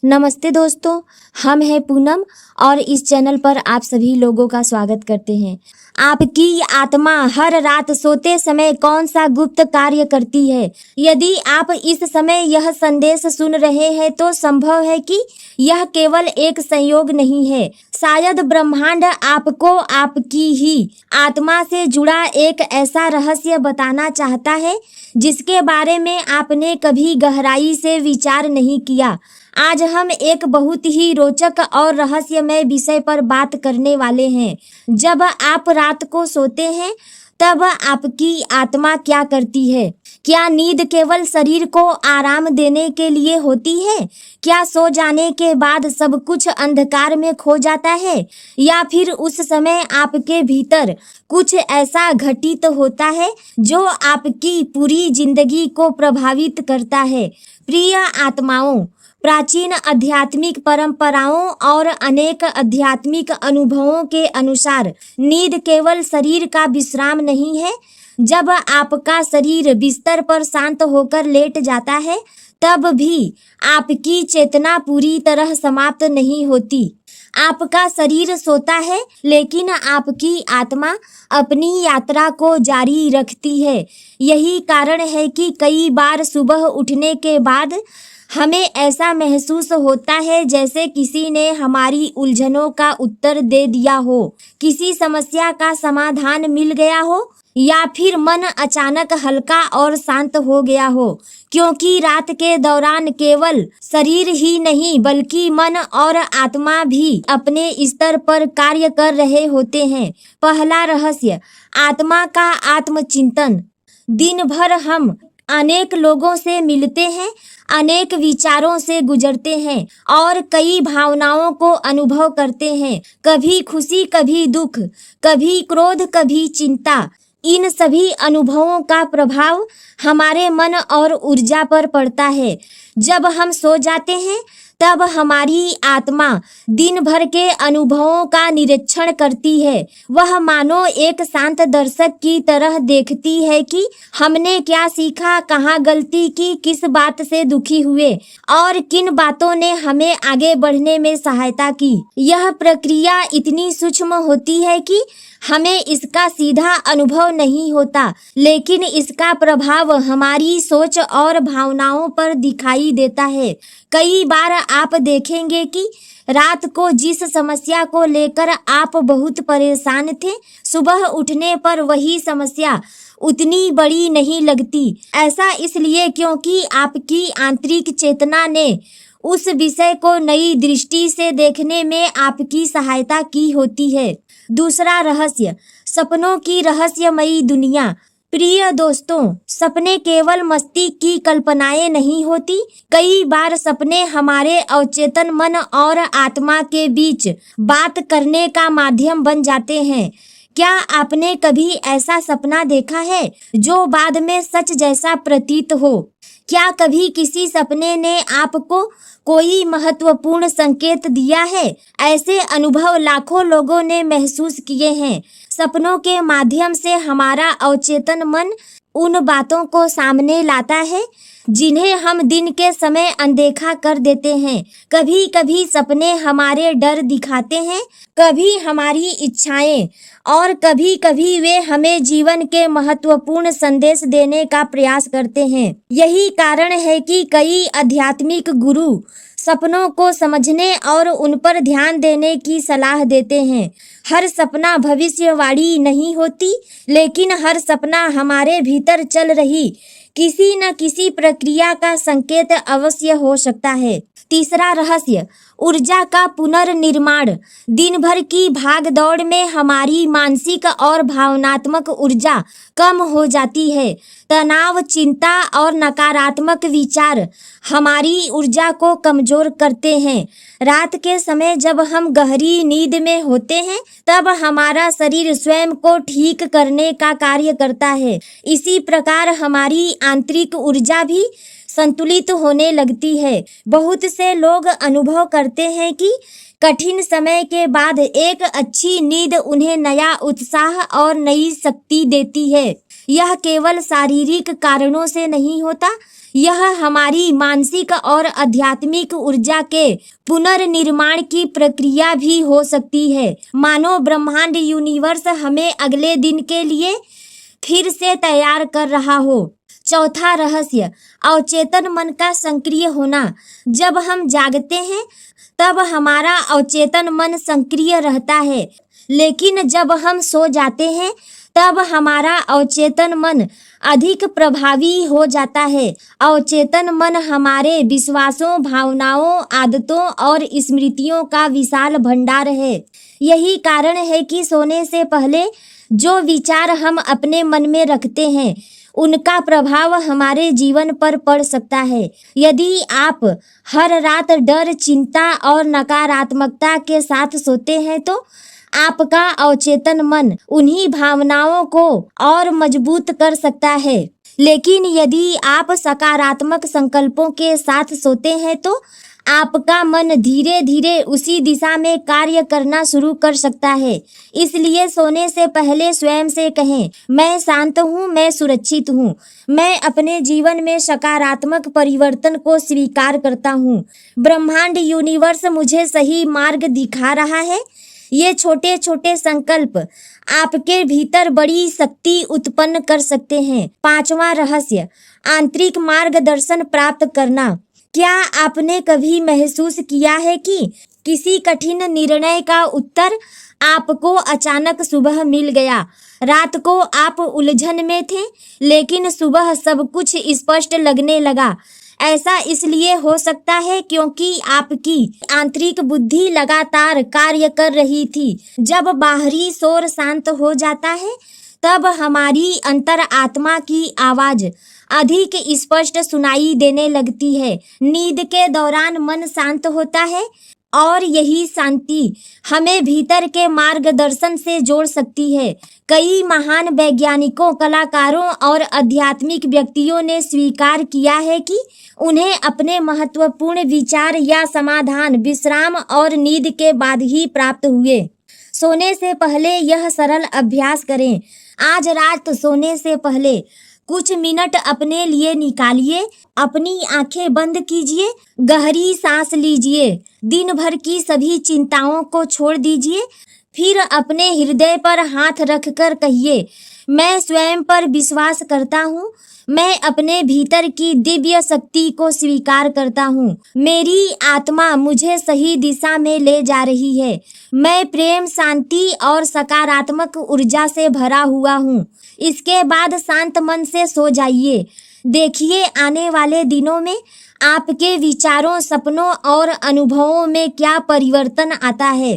नमस्ते दोस्तों, हम हैं पूनम और इस चैनल पर आप सभी लोगों का स्वागत करते हैं। आपकी आत्मा हर रात सोते समय कौन सा गुप्त कार्य करती है? यदि आप इस समय यह संदेश सुन रहे हैं तो संभव है कि यह केवल एक संयोग नहीं है। शायद ब्रह्मांड आपको आपकी ही आत्मा से जुड़ा एक ऐसा रहस्य बताना चाहता है जिसके बारे में आपने कभी गहराई से विचार नहीं किया। आज हम एक बहुत ही रोचक और रहस्यमय विषय पर बात करने वाले हैं। जब आप रात को सोते हैं तब आपकी आत्मा क्या करती है? क्या नींद केवल शरीर को आराम देने के लिए होती है? क्या सो जाने के बाद सब कुछ अंधकार में खो जाता है? या फिर उस समय आपके भीतर कुछ ऐसा घटित होता है जो आपकी पूरी जिंदगी को प्रभावित करता है? प्रिय आत्माओं, प्राचीन आध्यात्मिक परंपराओं और अनेक आध्यात्मिक अनुभवों के अनुसार नींद केवल शरीर का विश्राम नहीं है। जब आपका शरीर बिस्तर पर शांत होकर लेट जाता है तब भी आपकी चेतना पूरी तरह समाप्त नहीं होती। आपका शरीर सोता है लेकिन आपकी आत्मा अपनी यात्रा को जारी रखती है। यही कारण है कि कई बार सुबह उठने के बाद हमें ऐसा महसूस होता है जैसे किसी ने हमारी उलझनों का उत्तर दे दिया हो, किसी समस्या का समाधान मिल गया हो या फिर मन अचानक हल्का और शांत हो गया हो। क्योंकि रात के दौरान केवल शरीर ही नहीं बल्कि मन और आत्मा भी अपने स्तर पर कार्य कर रहे होते हैं। पहला रहस्य, आत्मा का आत्मचिंतन। दिन भर हम अनेक लोगों से मिलते हैं, अनेक विचारों से गुजरते हैं और कई भावनाओं को अनुभव करते हैं। कभी खुशी, कभी दुख, कभी क्रोध, कभी चिंता। इन सभी अनुभवों का प्रभाव हमारे मन और ऊर्जा पर पड़ता है। जब हम सो जाते हैं तब हमारी आत्मा दिन भर के अनुभवों का निरीक्षण करती है। वह मानो एक शांत दर्शक की तरह देखती है कि हमने क्या सीखा, कहाँ गलती की, किस बात से दुखी हुए और किन बातों ने हमें आगे बढ़ने में सहायता की। यह प्रक्रिया इतनी सूक्ष्म होती है कि हमें इसका सीधा अनुभव नहीं होता, लेकिन इसका प्रभाव हमारी सोच और भावनाओं पर दिखाई देता है। कई बार आप देखेंगे कि रात को जिस समस्या को लेकर आप बहुत परेशान थे, सुबह उठने पर वही समस्या उतनी बड़ी नहीं लगती। ऐसा इसलिए क्योंकि आपकी आंतरिक चेतना ने उस विषय को नई दृष्टि से देखने में आपकी सहायता की होती है। दूसरा रहस्य, सपनों की रहस्यमयी दुनिया। प्रिय दोस्तों, सपने केवल मस्तिष्क की कल्पनाएं नहीं होती। कई बार सपने हमारे अवचेतन मन और आत्मा के बीच बात करने का माध्यम बन जाते हैं। क्या आपने कभी ऐसा सपना देखा है जो बाद में सच जैसा प्रतीत हो? क्या कभी किसी सपने ने आपको कोई महत्वपूर्ण संकेत दिया है? ऐसे अनुभव लाखों लोगों ने महसूस किए हैं। सपनों के माध्यम से हमारा अवचेतन मन उन बातों को सामने लाता है जिन्हें हम दिन के समय अनदेखा कर देते हैं। कभी कभी सपने हमारे डर दिखाते हैं, कभी हमारी इच्छाएं और कभी कभी वे हमें जीवन के महत्वपूर्ण संदेश देने का प्रयास करते हैं। यही कारण है कि कई आध्यात्मिक गुरु सपनों को समझने और उन पर ध्यान देने की सलाह देते हैं। हर सपना भविष्यवाणी नहीं होती, लेकिन हर सपना हमारे भीतर चल रही किसी न किसी प्रक्रिया का संकेत अवश्य हो सकता है। तीसरा रहस्य, ऊर्जा का पुनर्निर्माण। दिन भर की भाग दौड़ में हमारी मानसिक और भावनात्मक ऊर्जा कम हो जाती है। तनाव, चिंता और नकारात्मक विचार हमारी ऊर्जा को कमजोर करते हैं। रात के समय जब हम गहरी नींद में होते हैं तब हमारा शरीर स्वयं को ठीक करने का कार्य करता है। इसी प्रकार हमारी आंतरिक ऊर्जा भी संतुलित होने लगती है। बहुत से लोग अनुभव करते हैं कि कठिन समय के बाद एक अच्छी नींद उन्हें नया उत्साह और नई शक्ति देती है। यह केवल शारीरिक कारणों से नहीं होता, यह हमारी मानसिक और आध्यात्मिक ऊर्जा के पुनर्निर्माण की प्रक्रिया भी हो सकती है, मानो ब्रह्मांड यूनिवर्स हमें अगले दिन के लिए फिर से तैयार कर रहा हो। चौथा रहस्य, अवचेतन मन का सक्रिय होना। जब हम जागते हैं तब हमारा अवचेतन मन सक्रिय रहता है, लेकिन जब हम सो जाते हैं तब हमारा अवचेतन मन अधिक प्रभावी हो जाता है। अवचेतन मन हमारे विश्वासों, भावनाओं, आदतों और स्मृतियों का विशाल भंडार है। यही कारण है कि सोने से पहले जो विचार हम अपने मन में रखते हैं उनका प्रभाव हमारे जीवन पर पड़ सकता है। यदि आप हर रात डर, चिंता और नकारात्मकता के साथ सोते हैं तो आपका अवचेतन मन उन्हीं भावनाओं को और मजबूत कर सकता है। लेकिन यदि आप सकारात्मक संकल्पों के साथ सोते हैं तो आपका मन धीरे धीरे उसी दिशा में कार्य करना शुरू कर सकता है। इसलिए सोने से पहले स्वयं से कहें, मैं शांत हूँ, मैं सुरक्षित हूँ, मैं अपने जीवन में सकारात्मक परिवर्तन को स्वीकार करता हूँ, ब्रह्मांड यूनिवर्स मुझे सही मार्ग दिखा रहा है। ये छोटे छोटे संकल्प आपके भीतर बड़ी शक्ति उत्पन्न कर सकते हैं। पांचवा रहस्य, आंतरिक मार्गदर्शन प्राप्त करना। क्या आपने कभी महसूस किया है कि किसी कठिन निर्णय का उत्तर आपको अचानक सुबह मिल गया? रात को आप उलझन में थे, लेकिन सुबह सब कुछ स्पष्ट लगने लगा। ऐसा इसलिए हो सकता है क्योंकि आपकी आंतरिक बुद्धि लगातार कार्य कर रही थी। जब बाहरी शोर शांत हो जाता है तब हमारी अंतर आत्मा की आवाज अधिक स्पष्ट सुनाई देने लगती है। नींद के दौरान मन शांत होता है और यही शांति हमें भीतर के मार्गदर्शन से जोड़ सकती है। कई महान वैज्ञानिकों, कलाकारों और आध्यात्मिक व्यक्तियों ने स्वीकार किया है कि उन्हें अपने महत्वपूर्ण विचार या समाधान विश्राम और नींद के बाद ही प्राप्त हुए। सोने से पहले यह सरल अभ्यास करें। आज रात सोने से पहले कुछ मिनट अपने लिए निकालिए। अपनी आंखें बंद कीजिए, गहरी सांस लीजिए, दिन भर की सभी चिंताओं को छोड़ दीजिए। फिर अपने हृदय पर हाथ रखकर कहिए, मैं स्वयं पर विश्वास करता हूँ, मैं अपने भीतर की दिव्य शक्ति को स्वीकार करता हूँ। मेरी आत्मा मुझे सही दिशा में ले जा रही है। मैं प्रेम, शांति और सकारात्मक ऊर्जा से भरा हुआ हूँ। इसके बाद शांत मन से सो जाइए। देखिए आने वाले दिनों में आपके विचारों, सपनों और अनुभवों में क्या परिवर्तन आता है।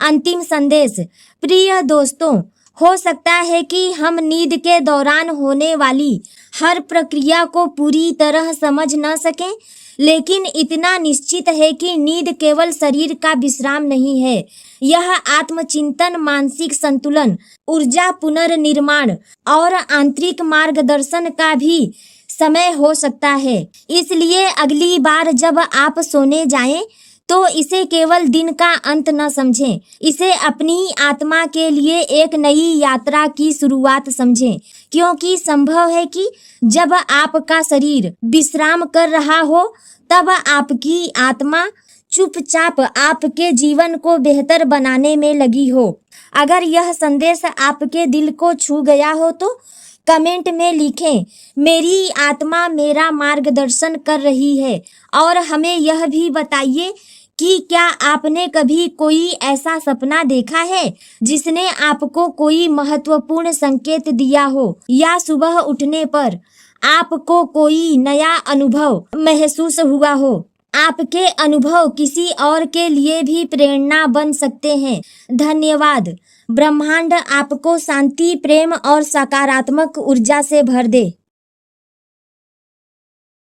अंतिम संदेश। प्रिय दोस्तों, हो सकता है कि हम नींद के दौरान होने वाली हर प्रक्रिया को पूरी तरह समझ न सकें, लेकिन इतना निश्चित है कि नींद केवल शरीर का विश्राम नहीं है। यह आत्मचिंतन, मानसिक संतुलन, ऊर्जा पुनर्निर्माण और आंतरिक मार्गदर्शन का भी समय हो सकता है। इसलिए अगली बार जब आप सोने जाएं तो इसे केवल दिन का अंत न समझें, इसे अपनी आत्मा के लिए एक नई यात्रा की शुरुआत समझें। क्योंकि संभव है कि जब आपका शरीर विश्राम कर रहा हो तब आपकी आत्मा चुपचाप आपके जीवन को बेहतर बनाने में लगी हो। अगर यह संदेश आपके दिल को छू गया हो तो कमेंट में लिखें, मेरी आत्मा मेरा मार्गदर्शन कर रही है। और हमें यह भी बताइए कि क्या आपने कभी कोई ऐसा सपना देखा है जिसने आपको कोई महत्वपूर्ण संकेत दिया हो, या सुबह उठने पर आपको कोई नया अनुभव महसूस हुआ हो। आपके अनुभव किसी और के लिए भी प्रेरणा बन सकते हैं। धन्यवाद। ब्रह्मांड आपको शांति, प्रेम और सकारात्मक ऊर्जा से भर दे।